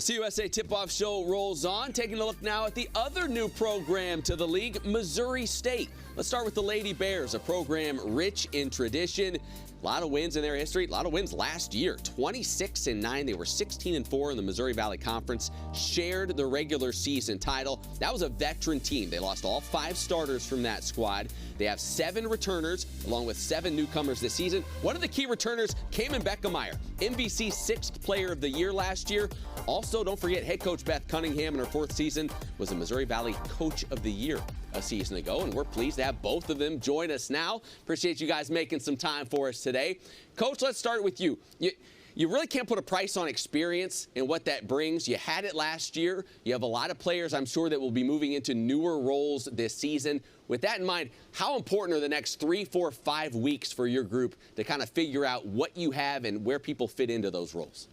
The CUSA Tip-Off Show rolls on, taking a look now at the other new program to the league, Missouri State. Let's start with the Lady Bears, a program rich in tradition. A lot of wins in their history, a lot of wins last year. 26-9. They were 16-4 in the Missouri Valley Conference, shared the regular season title. That was a veteran team. They lost all 5 starters from that squad. They have 7 returners, along with 7 newcomers this season. One of the key returners, Cayman Beckemeyer, MVC 6th Player of the Year last year. Also, don't forget, head coach Beth Cunningham in her 4th season was the Missouri Valley Coach of the Year a season ago, and we're pleased to have both of them join us now. Appreciate you guys making some time for us today. Coach, let's start with you. You really can't put a price on experience and what that brings. You had it last year. You have a lot of players, I'm sure, that will be moving into newer roles this season. With that in mind, how important are the next 3, 4, 5 weeks for your group to kind of figure out what you have and where people fit into those roles?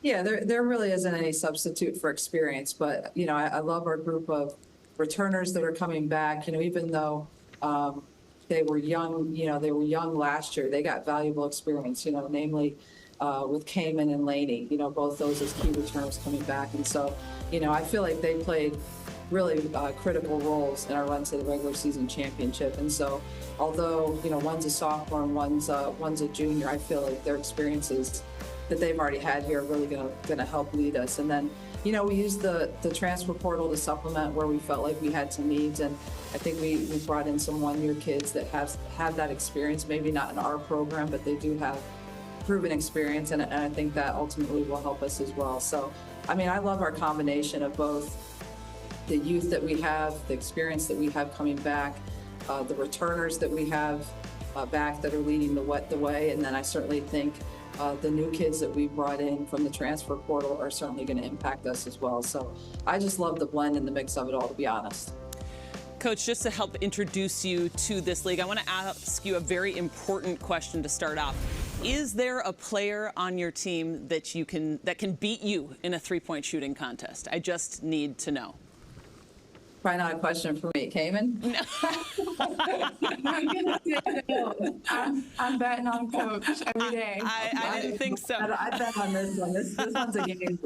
Yeah, there really isn't any substitute for experience, but, I love our group of returners that are coming back, even though they were young, they were young last year, they got valuable experience, namely with Cayman and Laney, both those as key returners coming back. And so, I feel like they played really critical roles in our run to the regular season championship. And so, although, one's a sophomore and one's a junior, I feel like their experiences that they've already had here are really going to help lead us. And then, we used the transfer portal to supplement where we felt like we had some needs. And I think we brought in some one-year kids that have that experience, maybe not in our program, but they do have proven experience. And I think that ultimately will help us as well. So, I love our combination of both the youth that we have, the experience that we have coming back, the returners that we have back that are leading the way. And then I certainly think the new kids that we brought in from the transfer portal are certainly going to impact us as well. So I just love the blend and the mix of it all, to be honest. Coach, just to help introduce you to this league, I want to ask you a very important question to start off. Is there a player on your team that can beat you in a three-point shooting contest? I just need to know. Probably not a question for me, Cayman. No. I'm betting on Coach every day. I didn't think so. I bet on this one. This one's a game,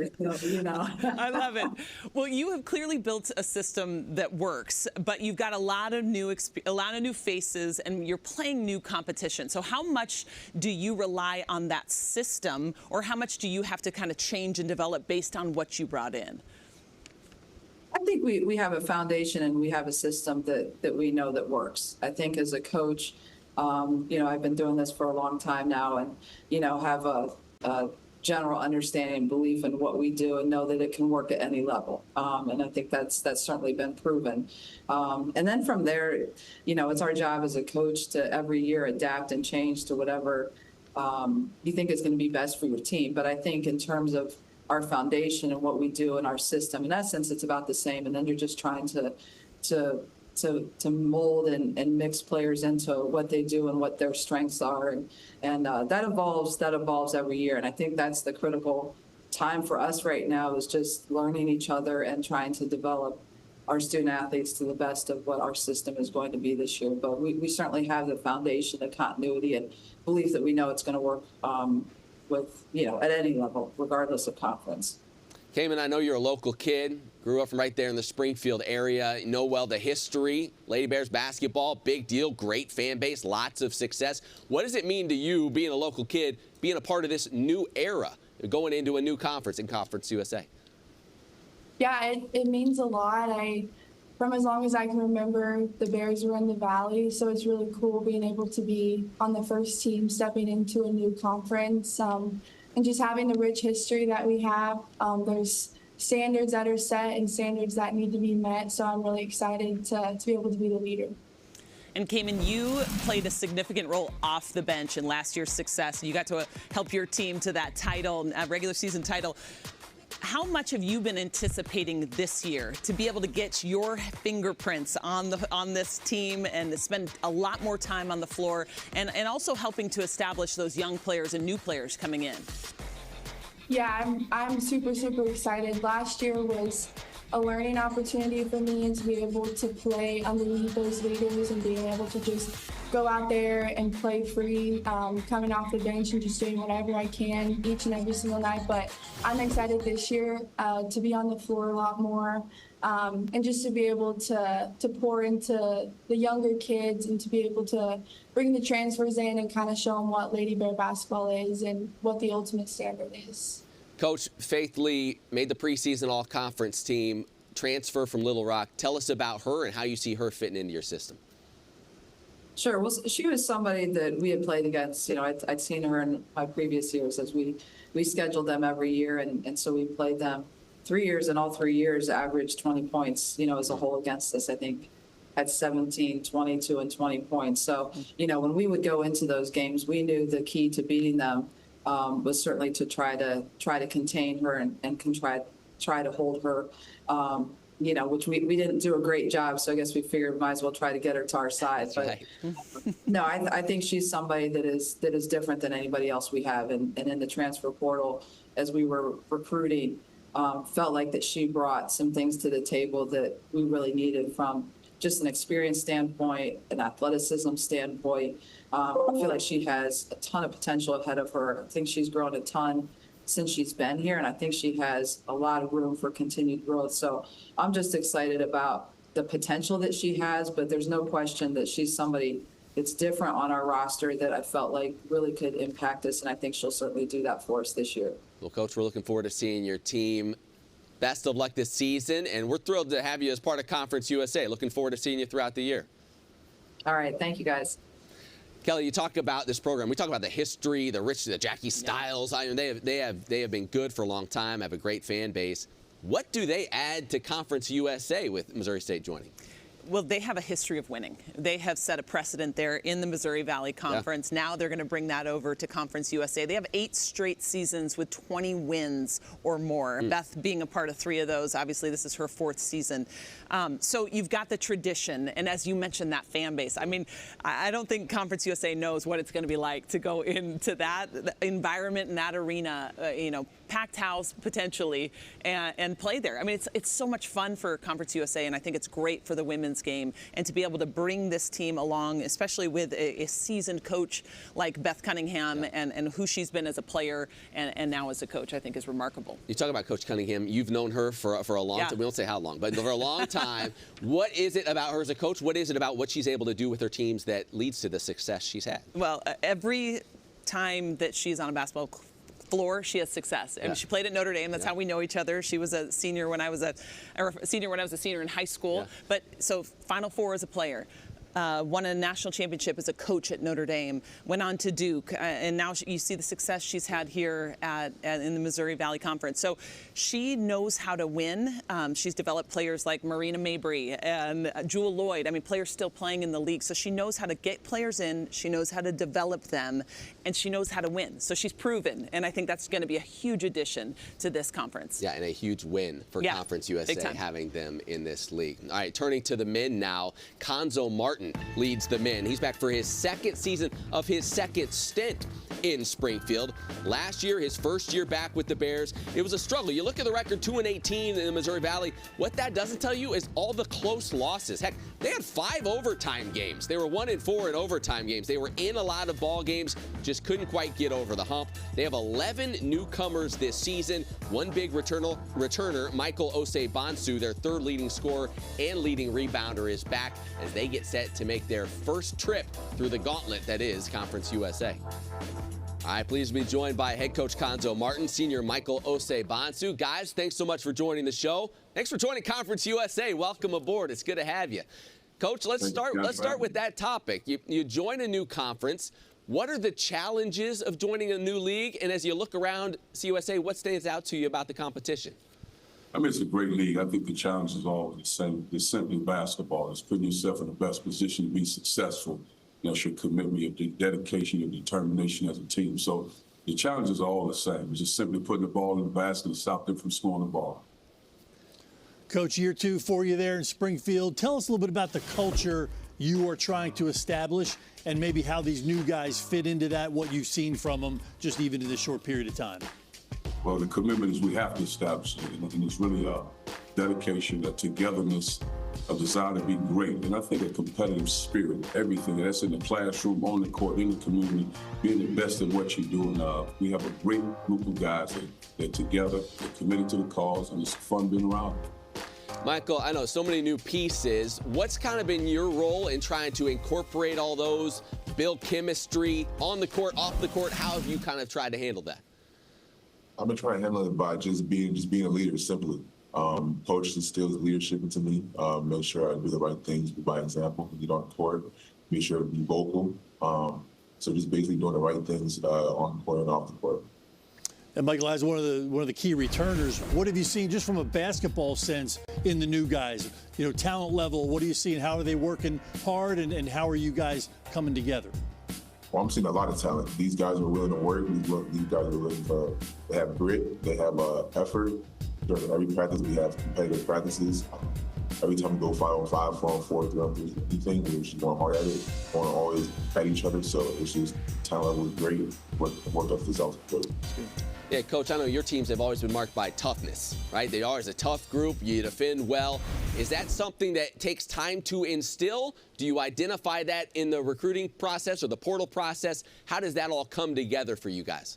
I love it. Well, you have clearly built a system that works, but you've got a lot of new faces, and you're playing new competition. So how much do you rely on that system, or how much do you have to kind of change and develop based on what you brought in? I think we have a foundation and we have a system that we know that works. I think as a coach, I've been doing this for a long time now and, have a general understanding and belief in what we do and know that it can work at any level. And I think that's certainly been proven. And then from there, it's our job as a coach to every year adapt and change to whatever you think is going to be best for your team. But I think in terms of our foundation and what we do in our system, in essence, it's about the same. And then you're just trying to mold and mix players into what they do and what their strengths are. And that evolves every year. And I think that's the critical time for us right now, is just learning each other and trying to develop our student athletes to the best of what our system is going to be this year. But we certainly have the foundation, the continuity, and belief that we know it's going to work with, at any level, regardless of conference. Cayman, I know you're a local kid, grew up from right there in the Springfield area, you know well the history, Lady Bears basketball, big deal, great fan base, lots of success. What does it mean to you, being a local kid, being a part of this new era, going into a new conference in Conference USA? Yeah, it means a lot. From as long as I can remember, the Bears were in the Valley, so it's really cool being able to be on the first team, stepping into a new conference, and just having the rich history that we have. There's standards that are set and standards that need to be met, so I'm really excited to be able to be the leader. And Cayman, you played a significant role off the bench in last year's success. You got to help your team to that title, regular season title. How much have you been anticipating this year to be able to get your fingerprints on this team and spend a lot more time on the floor and also helping to establish those young players and new players coming in? Yeah, I'm super, super excited. Last year was a learning opportunity for me, and to be able to play underneath those leaders and being able to just go out there and play free, coming off the bench and just doing whatever I can each and every single night. But I'm excited this year to be on the floor a lot more, and just to be able to pour into the younger kids and to be able to bring the transfers in and kind of show them what Lady Bear basketball is and what the ultimate standard is. Coach, Faith Lee made the preseason all-conference team, transfer from Little Rock. Tell us about her and how you see her fitting into your system. Sure. Well, she was somebody that we had played against. You know, I'd seen her in my previous years as we scheduled them every year. And so we played them 3 years, and all 3 years averaged 20 points, you know, as a whole against us. I think had 17, 22, and 20 points. So, you know, when we would go into those games, we knew the key to beating them was certainly to try to contain her and try to hold her, you know, which we didn't do a great job. So I guess we figured we might as well try to get her to our side. But right. No, I think she's somebody that is different than anybody else we have. And in the transfer portal, as we were recruiting, felt like that she brought some things to the table that we really needed from just an experience standpoint, an athleticism standpoint. I feel like she has a ton of potential ahead of her. I think she's grown a ton since she's been here, and I think she has a lot of room for continued growth. So I'm just excited about the potential that she has, but there's no question that she's somebody that's different on our roster that I felt like really could impact us, and I think she'll certainly do that for us this year. Well, Coach, we're looking forward to seeing your team. Best of luck this season, and we're thrilled to have you as part of Conference USA. Looking forward to seeing you throughout the year. All right. Thank you, guys. Kelly, you talk about this program. We talk about the history, the Jackie Stiles. I mean, they have been good for a long time, have a great fan base. What do they add to Conference USA with Missouri State joining? Well, they have a history of winning. They have set a precedent there in the Missouri Valley Conference. Yeah. Now they're going to bring that over to Conference USA. They have 8 straight seasons with 20 wins or more. Beth being a part of 3 of those. Obviously, this is her 4th season. So you've got the tradition, and as you mentioned, that fan base. I mean, I don't think Conference USA knows what it's going to be like to go into that environment and that arena, you know, packed house potentially, and play there. I mean, it's so much fun for Conference USA, and I think it's great for the women's game, and to be able to bring this team along, especially with a seasoned coach like Beth Cunningham, and who she's been as a player and now as a coach, I think is remarkable. You talk about Coach Cunningham. You've known her for a long time. We don't say how long, but for a long time. What is it about her as a coach? What is it about what she's able to do with her teams that leads to the success she's had? Well, every time that she's on a basketball floor, she has success. I mean, she played at Notre Dame. That's how we know each other. She was a senior when I was a senior in high school. Yeah. But so Final Four as a player. Won a national championship as a coach at Notre Dame, went on to Duke, and now you see the success she's had here in the Missouri Valley Conference. So she knows how to win. She's developed players like Marina Mabry and Jewel Lloyd. I mean, players still playing in the league. So she knows how to get players in, she knows how to develop them, and she knows how to win. So she's proven, and I think that's going to be a huge addition to this conference. Yeah, and a huge win for Conference USA having them in this league. All right, turning to the men now, Conzo Martin leads the men. He's back for his 2nd season of his 2nd stint in Springfield. Last year, his 1st year back with the Bears, it was a struggle. You look at the record, 2-18 in the Missouri Valley. What that doesn't tell you is all the close losses. Heck, they had 5 overtime games. They were 1-4 in overtime games. They were in a lot of ball games, just couldn't quite get over the hump. They have 11 newcomers this season. One big returner, Michael Osei-Bonsu, their 3rd leading scorer and leading rebounder, is back as they get set to make their first trip through the gauntlet that is Conference USA. All right, pleased to be joined by head coach Conzo Martin, senior Michael Osei-Bonsu. Guys, thanks so much for joining the show. Thanks for joining Conference USA. Welcome aboard. It's good to have you. Coach, let's start with that topic. You join a new conference. What are the challenges of joining a new league? And as you look around CUSA, what stands out to you about the competition? I mean, it's a great league. I think the challenge is all the same. It's simply basketball. It's putting yourself in the best position to be successful. You know, your commitment, your dedication, your determination as a team. So the challenges are all the same. It's just simply putting the ball in the basket and stop them from scoring the ball. Coach, year 2 for you there in Springfield. Tell us a little bit about the culture you are trying to establish and maybe how these new guys fit into that, what you've seen from them just even in this short period of time. Well, the commitment is we have to establish it, and it's really a dedication, a togetherness, a desire to be great. And I think a competitive spirit, everything that's in the classroom, on the court, in the community, being the best at what you're doing. We have a great group of guys that together, they're committed to the cause, and it's fun being around. Michael, I know so many new pieces. What's kind of been your role in trying to incorporate all those, build chemistry on the court, off the court? How have you kind of tried to handle that? I've been trying to handle it by just being a leader, simply. Coach instills leadership into me. Make sure I do the right things by example, lead on the court, make sure to be vocal. So just basically doing the right things on the court and off the court. And Michael, as one of the key returners, what have you seen just from a basketball sense in the new guys? You know, talent level, what are you seeing? How are they working hard, and how are you guys coming together? Well, I'm seeing a lot of talent. These guys are willing to work. These guys are willing to have grit. They have effort. During every practice, we have competitive practices. Every time we go 5-on-5, 4-on-4, 3-on-3, anything, we're just going hard at it, going always at each other. So it's just talent level is great. Work up this out. Yeah, Coach, I know your teams have always been marked by toughness, right? They are always a tough group. You defend well. Is that something that takes time to instill? Do you identify that in the recruiting process or the portal process? How does that all come together for you guys?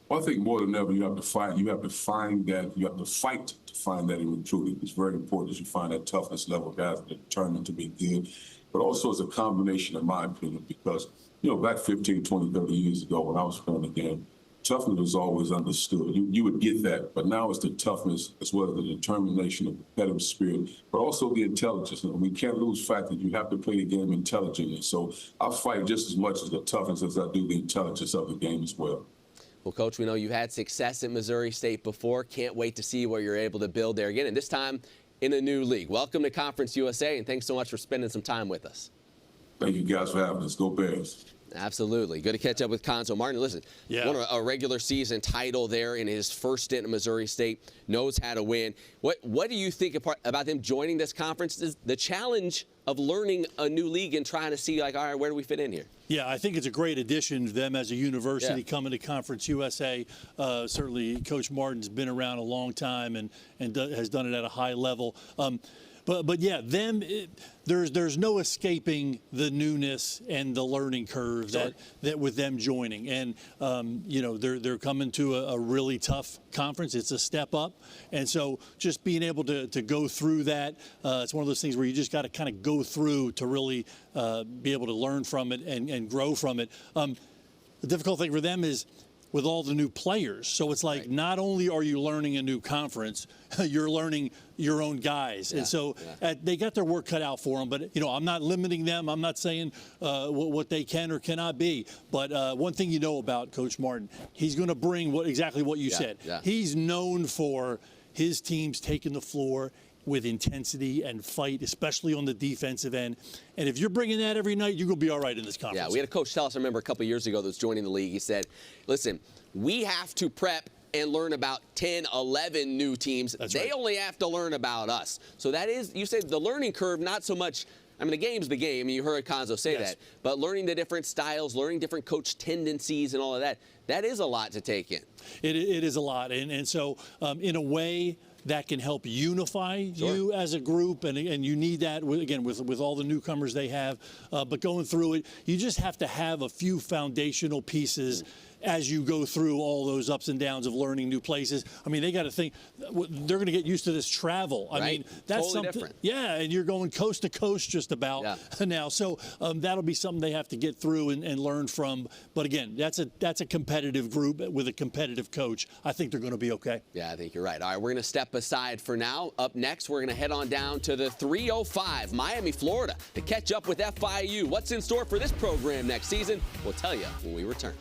Well, I think more than ever, you have to fight. You have to find that. You have to fight to find that in recruiting. It's very important that you find that toughness level, guys that are determined to be good. But also, it's a combination, in my opinion, because, you know, back 15, 20, 30 years ago when I was playing the game, toughness was always understood. You would get that, but now it's the toughness as well as the determination, the competitive spirit, but also the intelligence. And we can't lose fact that you have to play the game intelligently. So I fight just as much as the toughness as I do the intelligence of the game as well. Well, Coach, we know you've had success at Missouri State before. Can't wait to see what you're able to build there again, and this time in a new league. Welcome to Conference USA, and thanks so much for spending some time with us. Thank you guys for having us. Go Bears. Absolutely. Good to catch up with Conzo Martin. Listen, won a regular season title there in his first stint at Missouri State, knows how to win. What do you think about them joining this conference? Is the challenge of learning a new league and trying to see, like, all right, where do we fit in here? Yeah, I think it's a great addition to them as a university coming to Conference USA. Certainly, Coach Martin's been around a long time and has done it at a high level. But yeah, there's no escaping the newness and the learning curve that with them joining. And you know, they're coming to a really tough conference. It's a step up, and so just being able to go through that, it's one of those things where you just got to kind of go through to really be able to learn from it and grow from it. The difficult thing for them is with all the new players. So it's like not only are you learning a new conference, you're learning your own guys. And so they got their work cut out for them. But, you know, I'm not limiting them. I'm not saying what they can or cannot be. But one thing you know about Coach Martin, he's going to bring exactly what you said. Yeah. He's known for his teams taking the floor with intensity and fight, especially on the defensive end. And if you're bringing that every night, you're going to be all right in this conference. Yeah, we had a coach tell us, I remember a couple of years ago, that was joining the league. He said, listen, we have to prep and learn about 10, 11 new teams. They only have to learn about us. So that is, you said the learning curve, not so much, I mean, the game's the game. You heard Conzo say that. But learning the different styles, learning different coach tendencies and all of that, that is a lot to take in. It is a lot. And so, in a way, that can help unify you as a group, and you need that, again, with all the newcomers they have. But going through it, you just have to have a few foundational pieces as you go through all those ups and downs of learning new places. I mean, they got to think they're going to get used to this travel. I mean, that's totally something different. Yeah, and you're going coast to coast just about now. So that'll be something they have to get through and learn from. But again, that's a competitive group with a competitive coach. I think they're going to be okay. Yeah, I think you're right. All right, we're going to step aside for now. Up next, we're going to head on down to the 305, Miami, Florida, to catch up with FIU. What's in store for this program next season? We'll tell you when we return.